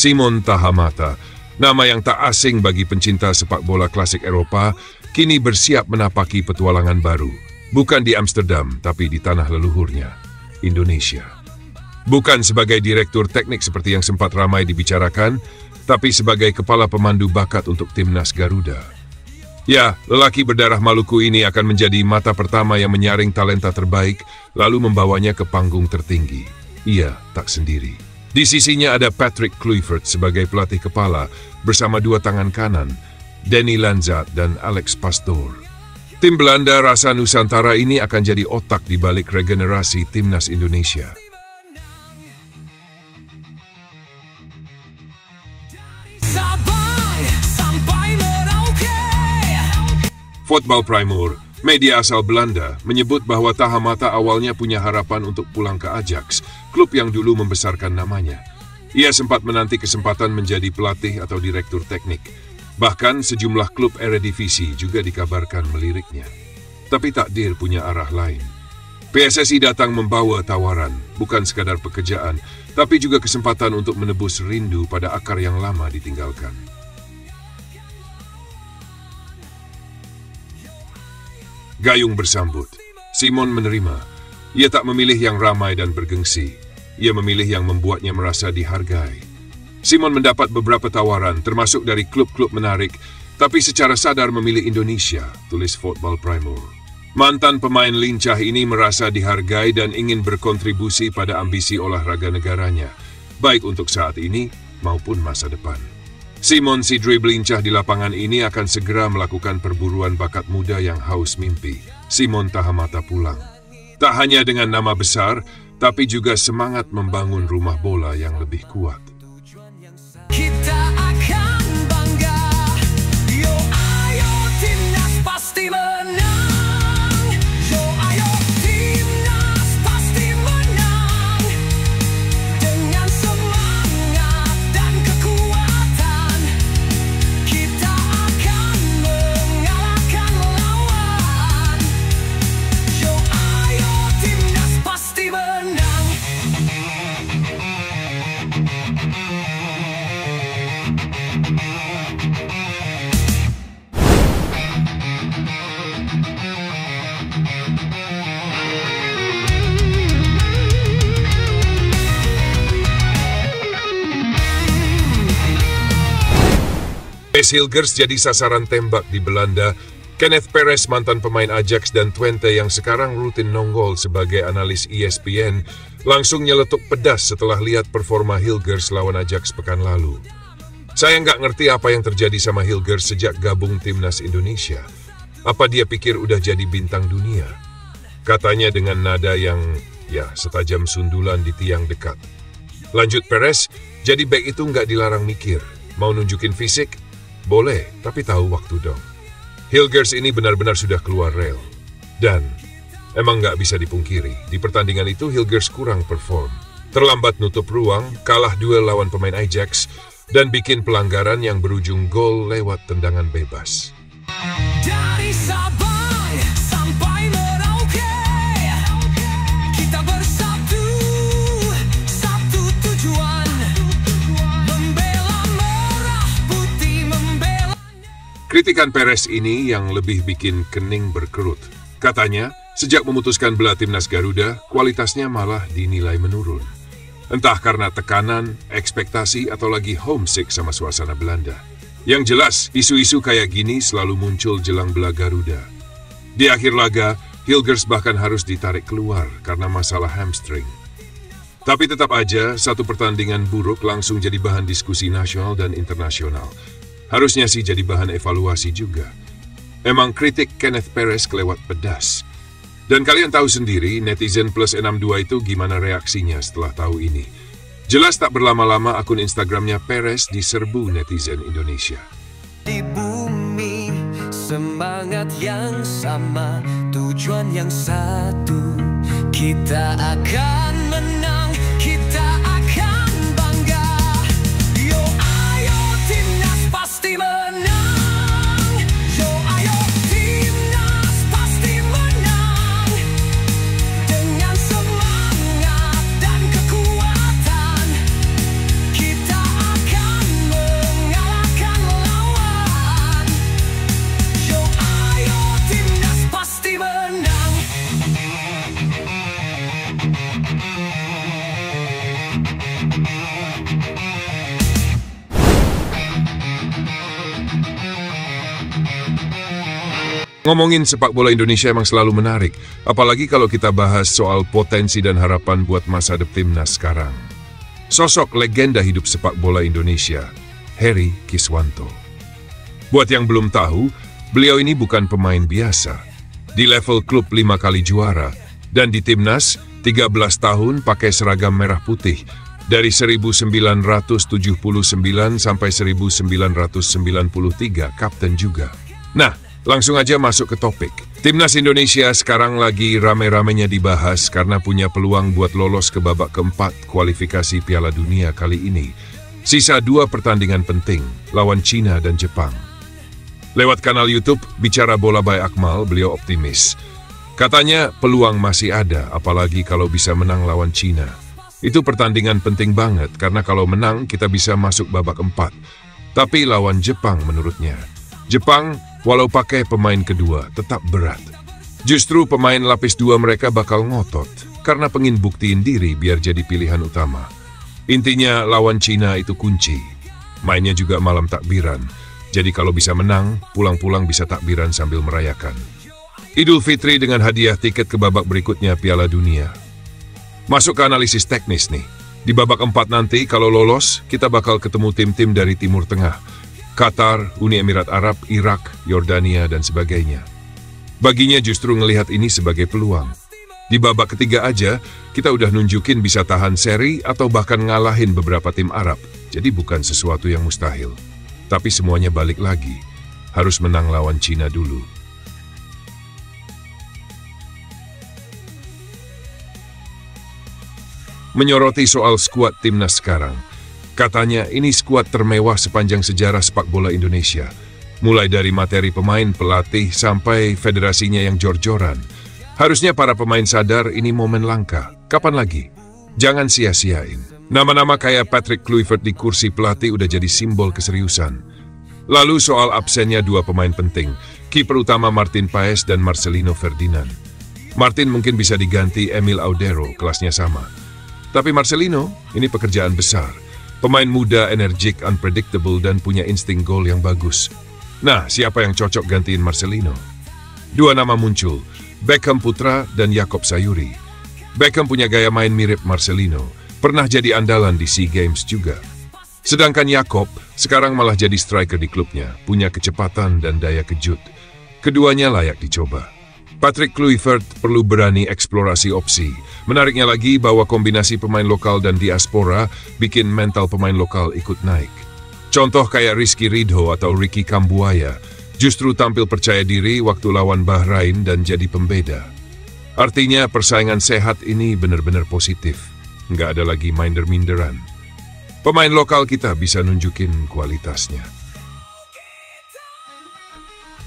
Simon Tahamata, nama yang tak asing bagi pencinta sepak bola klasik Eropa, kini bersiap menapaki petualangan baru. Bukan di Amsterdam, tapi di tanah leluhurnya, Indonesia. Bukan sebagai direktur teknik seperti yang sempat ramai dibicarakan, tapi sebagai kepala pemandu bakat untuk timnas Garuda. Ya, lelaki berdarah Maluku ini akan menjadi mata pertama yang menyaring talenta terbaik, lalu membawanya ke panggung tertinggi. Ia tak sendiri. Di sisinya ada Patrick Kluivert sebagai pelatih kepala bersama dua tangan kanan, Danny Lanza dan Alex Pastoor. Tim Belanda rasa Nusantara ini akan jadi otak di balik regenerasi timnas Indonesia. Football Primeur, media asal Belanda, menyebut bahwa Tahamata awalnya punya harapan untuk pulang ke Ajax, klub yang dulu membesarkan namanya. Ia sempat menanti kesempatan menjadi pelatih atau direktur teknik. Bahkan sejumlah klub Eredivisie juga dikabarkan meliriknya. Tapi takdir punya arah lain. PSSI datang membawa tawaran, bukan sekadar pekerjaan, tapi juga kesempatan untuk menebus rindu pada akar yang lama ditinggalkan. Gayung bersambut. Simon menerima. Ia tak memilih yang ramai dan bergengsi. Ia memilih yang membuatnya merasa dihargai. Simon mendapat beberapa tawaran, termasuk dari klub-klub menarik, tapi secara sadar memilih Indonesia, tulis Football Primeur. Mantan pemain lincah ini merasa dihargai dan ingin berkontribusi pada ambisi olahraga negaranya, baik untuk saat ini maupun masa depan. Simon si dribble lincah di lapangan ini akan segera melakukan perburuan bakat muda yang haus mimpi. Simon Tahamata pulang. Tak hanya dengan nama besar, tapi juga semangat membangun rumah bola yang lebih kuat. Kita akan bangga. Yo ayo timnas pasti menang. Yo ayo timnas pasti menang. Dengan semangat dan kekuatan, kita akan mengalahkan lawan. Yo ayo timnas pasti menang. Hilgers jadi sasaran tembak di Belanda. Kenneth Perez, mantan pemain Ajax, dan Twente yang sekarang rutin nongol sebagai analis ESPN, langsung nyeletuk pedas setelah lihat performa Hilgers lawan Ajax pekan lalu. Saya nggak ngerti apa yang terjadi sama Hilgers sejak gabung timnas Indonesia. Apa dia pikir udah jadi bintang dunia? Katanya dengan nada yang, ya, setajam sundulan di tiang dekat. Lanjut Perez, jadi back itu nggak dilarang mikir. Mau nunjukin fisik? Boleh, tapi tahu waktu dong. Hilgers ini benar-benar sudah keluar rel. Dan emang nggak bisa dipungkiri, di pertandingan itu Hilgers kurang perform. Terlambat nutup ruang, kalah duel lawan pemain Ajax, dan bikin pelanggaran yang berujung gol lewat tendangan bebas. Dari Sabang sampai Merauke, kita bersatu, satu tujuan. Membela merah putih, membela. Kritikan Perez ini yang lebih bikin kening berkerut. Katanya, sejak memutuskan bela timnas Garuda, kualitasnya malah dinilai menurun. Entah karena tekanan, ekspektasi, atau lagi homesick sama suasana Belanda. Yang jelas, isu-isu kayak gini selalu muncul jelang bela Garuda. Di akhir laga, Hilgers bahkan harus ditarik keluar karena masalah hamstring. Tapi tetap aja, satu pertandingan buruk langsung jadi bahan diskusi nasional dan internasional. Harusnya sih jadi bahan evaluasi juga. Emang kritik Kenneth Perez kelewat pedas. Dan kalian tahu sendiri, netizen plus 62 itu gimana reaksinya setelah tahu ini. Jelas tak berlama-lama akun Instagramnya Perez diserbu netizen Indonesia. Di bumi, semangat yang sama, tujuan yang satu. Kita akan menang, kita akan bangga. Yo ayo timnas pasti menang. Yo ayo timnas pasti menang. Dengan semangat dan kekuatan, kita akan mengalahkan lawan. Yo ayo timnas pasti menang. Ngomongin sepak bola Indonesia emang selalu menarik, apalagi kalau kita bahas soal potensi dan harapan buat masa depan timnas sekarang. Sosok legenda hidup sepak bola Indonesia, Heri Kiswanto. Buat yang belum tahu, beliau ini bukan pemain biasa. Di level klub 5 kali juara, dan di timnas 13 tahun pakai seragam merah putih, dari 1979 sampai 1993 kapten juga. Nah, langsung aja masuk ke topik. Timnas Indonesia sekarang lagi rame-ramenya dibahas karena punya peluang buat lolos ke babak keempat kualifikasi Piala Dunia kali ini. Sisa 2 pertandingan penting, lawan Cina dan Jepang. Lewat kanal YouTube Bicara Bola by Akmal, beliau optimis. Katanya peluang masih ada, apalagi kalau bisa menang lawan Cina. Itu pertandingan penting banget, karena kalau menang kita bisa masuk babak keempat. Tapi lawan Jepang menurutnya, Jepang walau pakai pemain kedua, tetap berat. Justru pemain lapis 2 mereka bakal ngotot, karena pengen buktiin diri biar jadi pilihan utama. Intinya lawan Cina itu kunci. Mainnya juga malam takbiran, jadi kalau bisa menang, pulang-pulang bisa takbiran sambil merayakan. Idul Fitri dengan hadiah tiket ke babak berikutnya Piala Dunia. Masuk ke analisis teknis nih. Di babak 4 nanti, kalau lolos, kita bakal ketemu tim-tim dari Timur Tengah. Qatar, Uni Emirat Arab, Irak, Yordania, dan sebagainya. Baginya justru ngelihat ini sebagai peluang. Di babak ketiga aja, kita udah nunjukin bisa tahan seri atau bahkan ngalahin beberapa tim Arab. Jadi bukan sesuatu yang mustahil. Tapi semuanya balik lagi. Harus menang lawan Cina dulu. Menyoroti soal skuad timnas sekarang. Katanya ini skuad termewah sepanjang sejarah sepak bola Indonesia. Mulai dari materi pemain, pelatih, sampai federasinya yang jor-joran. Harusnya para pemain sadar ini momen langka. Kapan lagi? Jangan sia-siain. Nama-nama kayak Patrick Kluivert di kursi pelatih udah jadi simbol keseriusan. Lalu soal absennya 2 pemain penting, kiper utama Martin Paes dan Marcelino Ferdinand. Martin mungkin bisa diganti Emil Audero, kelasnya sama. Tapi Marcelino, ini pekerjaan besar. Pemain muda, energik, unpredictable, dan punya insting gol yang bagus. Nah, siapa yang cocok gantiin Marcelino? 2 nama muncul, Beckham Putra dan Yaakob Sayuri. Beckham punya gaya main mirip Marcelino, pernah jadi andalan di SEA Games juga. Sedangkan Yaakob sekarang malah jadi striker di klubnya, punya kecepatan dan daya kejut. Keduanya layak dicoba. Patrick Kluivert perlu berani eksplorasi opsi. Menariknya lagi bahwa kombinasi pemain lokal dan diaspora bikin mental pemain lokal ikut naik. Contoh kayak Rizky Ridho atau Ricky Kambuaya justru tampil percaya diri waktu lawan Bahrain dan jadi pembeda. Artinya persaingan sehat ini benar-benar positif. Nggak ada lagi minder-minderan. Pemain lokal kita bisa nunjukin kualitasnya.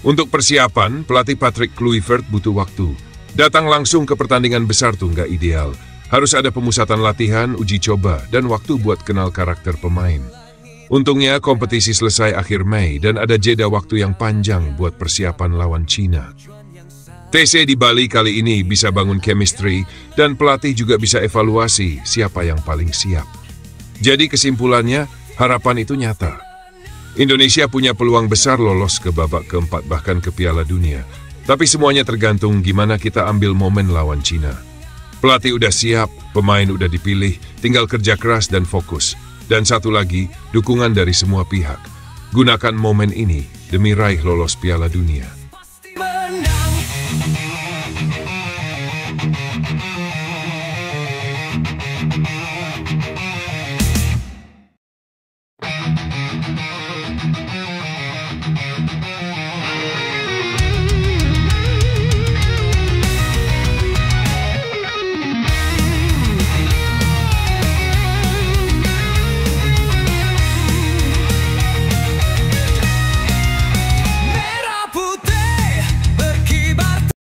Untuk persiapan, pelatih Patrick Kluivert butuh waktu. Datang langsung ke pertandingan besar tuh nggak ideal. Harus ada pemusatan latihan, uji coba, dan waktu buat kenal karakter pemain. Untungnya kompetisi selesai akhir Mei dan ada jeda waktu yang panjang buat persiapan lawan Cina. TC di Bali kali ini bisa bangun chemistry dan pelatih juga bisa evaluasi siapa yang paling siap. Jadi kesimpulannya, harapan itu nyata. Indonesia punya peluang besar lolos ke babak keempat bahkan ke Piala Dunia. Tapi semuanya tergantung gimana kita ambil momen lawan Cina. Pelatih udah siap, pemain udah dipilih, tinggal kerja keras dan fokus. Dan satu lagi, dukungan dari semua pihak. Gunakan momen ini demi raih lolos Piala Dunia.